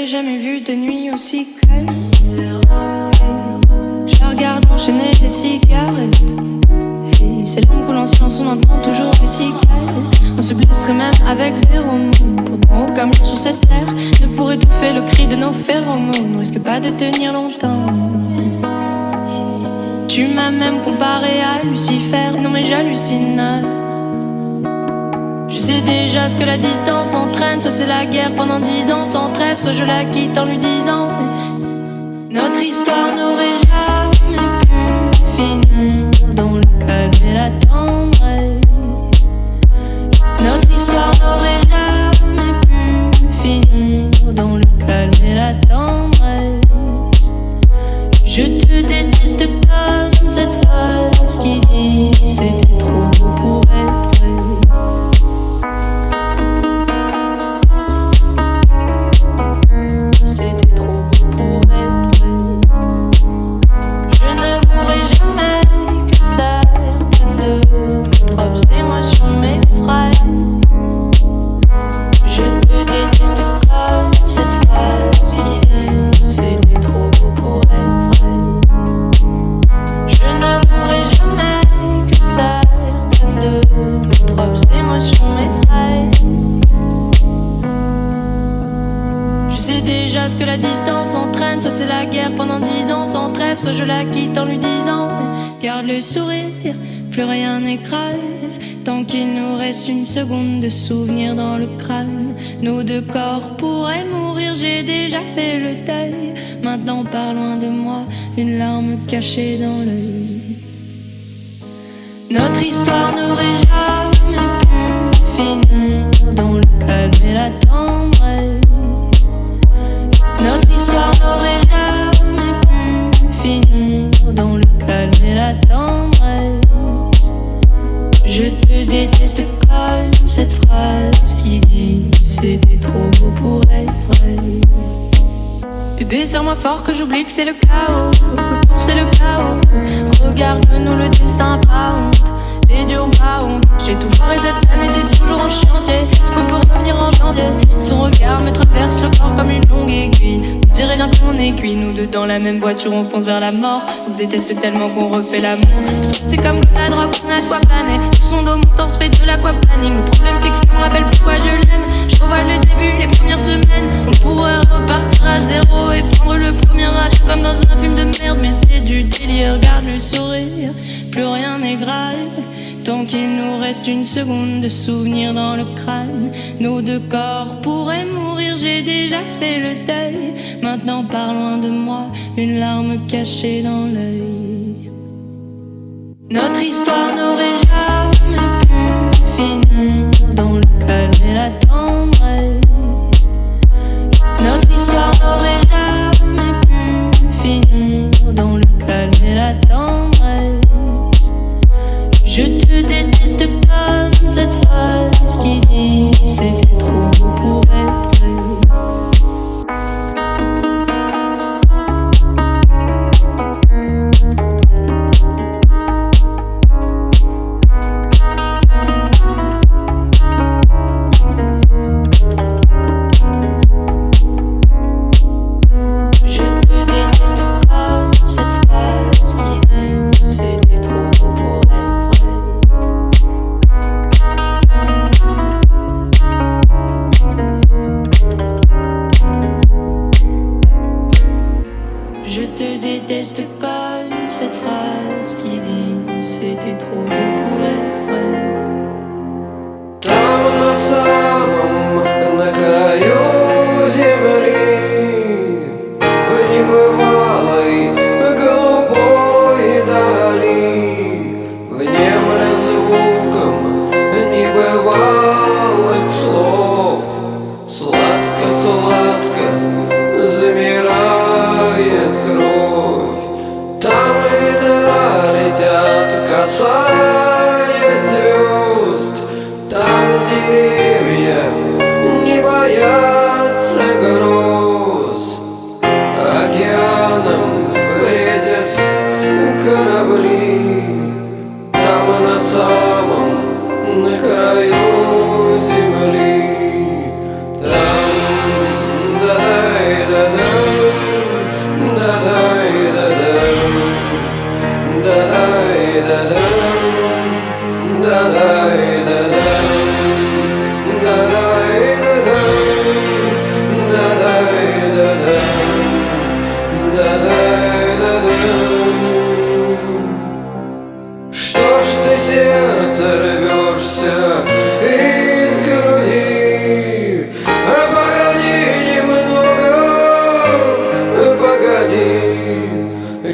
t'avais jamais vu de nuit aussi calme. Je la regarde enchaîner les cigarettes. Et c'est long qu'on en silence, on entend toujours les cigales. On se blesserait même avec zéro mot. Pourtant aucun mur sur cette terre ne pourrait étouffer le cri de nos phéromones. On risque pas de tenir longtemps. Tu m'as même comparé à Lucifer. Non mais j'hallucine. Je sais déjà ce que la distance entraîne. Soit c'est la guerre pendant 10 ans sans trêve, soit je la quitte en lui disant notre histoire n'aurait jamais pu finir dans le calme et la tendresse. Notre histoire n'aurait jamais pu finir dans le calme et la tendresse. Je te déteste comme cette phrase qui dit c'était trop beau pour être vrai. Ce que la distance entraîne, soit c'est la guerre pendant 10 ans sans trêve, soit je la quitte en lui disant garde le sourire, plus rien n'est grave, tant qu'il nous reste une seconde de souvenir dans le crâne. Nos deux corps pourraient mourir, j'ai déjà fait le deuil. Maintenant pars loin de moi, une larme cachée dans l'œil. Notre histoire n'aurait jamais pu finir dans le calme et la tendresse. Notre histoire n'aurait jamais pu finir dans le calme et la tendresse. Je te déteste comme cette phrase qui dit c'était trop beau pour être vrai. Bébé, serre-moi fort que j'oublie que c'est le chaos. C'est le chaos. Regarde-nous, le destin pas honte. Les durs pas honte. J'ai tout foiré cette année, c'est toujours en chantier. Est-ce qu'on peut revenir en janvier? Son regard me traverse le corps comme une longue aiguille. On dirait bien qu'on est cuit, nous deux dans la même voiture, on fonce vers la mort. On se déteste tellement qu'on refait l'amour. Parce que c'est comme la drogue, on a soit plané. Sur son dos, mon torse fait de l'aquaplaning. Le problème c'est que ça me rappelle pourquoi je l'aime. Je revois le début, les premières semaines. On pourrait repartir à zéro et prendre le premier avion comme dans un film de merde. Mais c'est du délire, regarde le sourire. Plus rien n'est grave, tant qu'il nous reste une seconde de souvenir dans le crâne. Nos deux corps pourraient mourir, j'ai déjà fait le deuil. Maintenant pars loin de moi, une larme cachée dans l'œil. Notre histoire n'aurait jamais pu finir dans le calme et la tendresse. Notre histoire n'aurait jamais pu finir dans le calme et la tendresse. Je te déteste comme cette phrase qui dit c'était trop beau pour être vrai. Comme cette phrase qui dit c'était trop beau pour être vrai. Там на самом, на краю земли, в небывалой голубой дали, внемля звуком небывалых слов, сладко-сладко замирает кровь. Там ветра летят, касаясь звезд. Там деревья не боятся гроз. Океаном бредят корабли. Там на самом, на краю земли. Там, да-дай.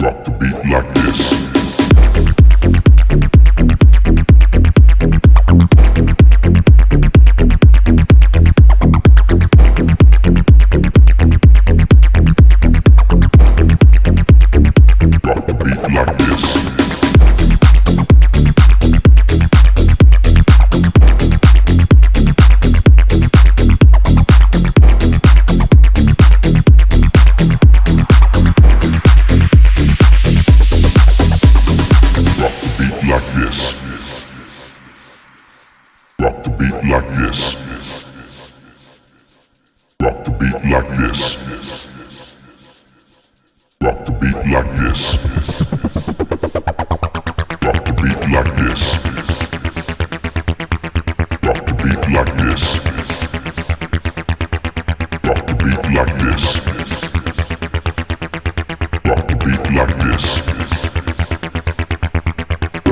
Rock the beat like this. Rock the beat like this. Rock the beat like this. Rock the beat like this. Rock the beat like this. Rock the beat like this. Rock the beat like this. Rock the beat like this. Rock the beat like this. Rock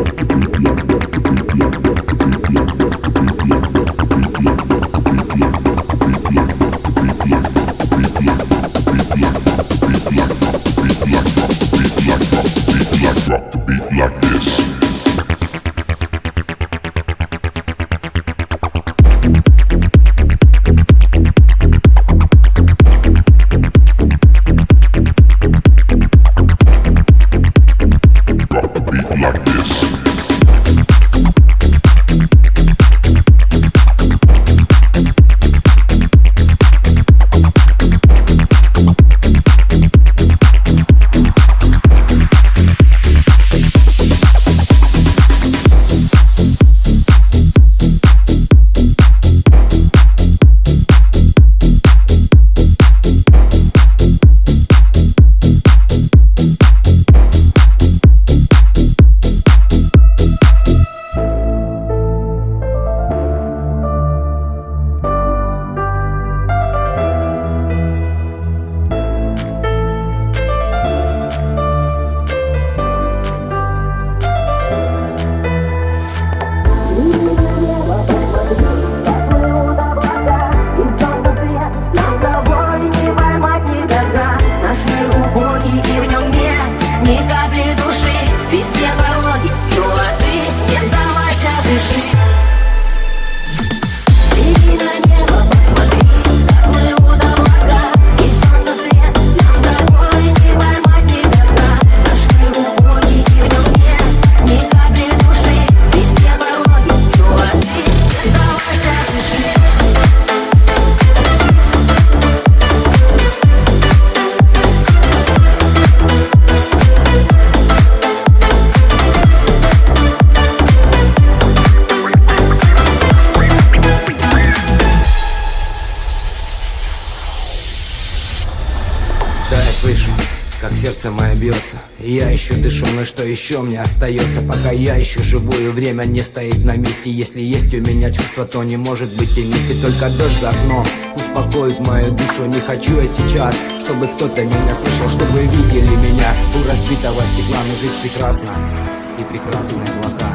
the beat like this. Rock the beat like this. Да, я слышу, как сердце мое бьется. Я еще дышу, но что еще мне остается? Пока я еще живу и время не стоит на месте. Если есть у меня чувство, то не может быть и вместе. Только дождь за окном успокоит мою душу. Не хочу я сейчас, чтобы кто-то меня слышал, чтобы видели меня у разбитого стекла. Но жизнь прекрасна и прекрасные облака.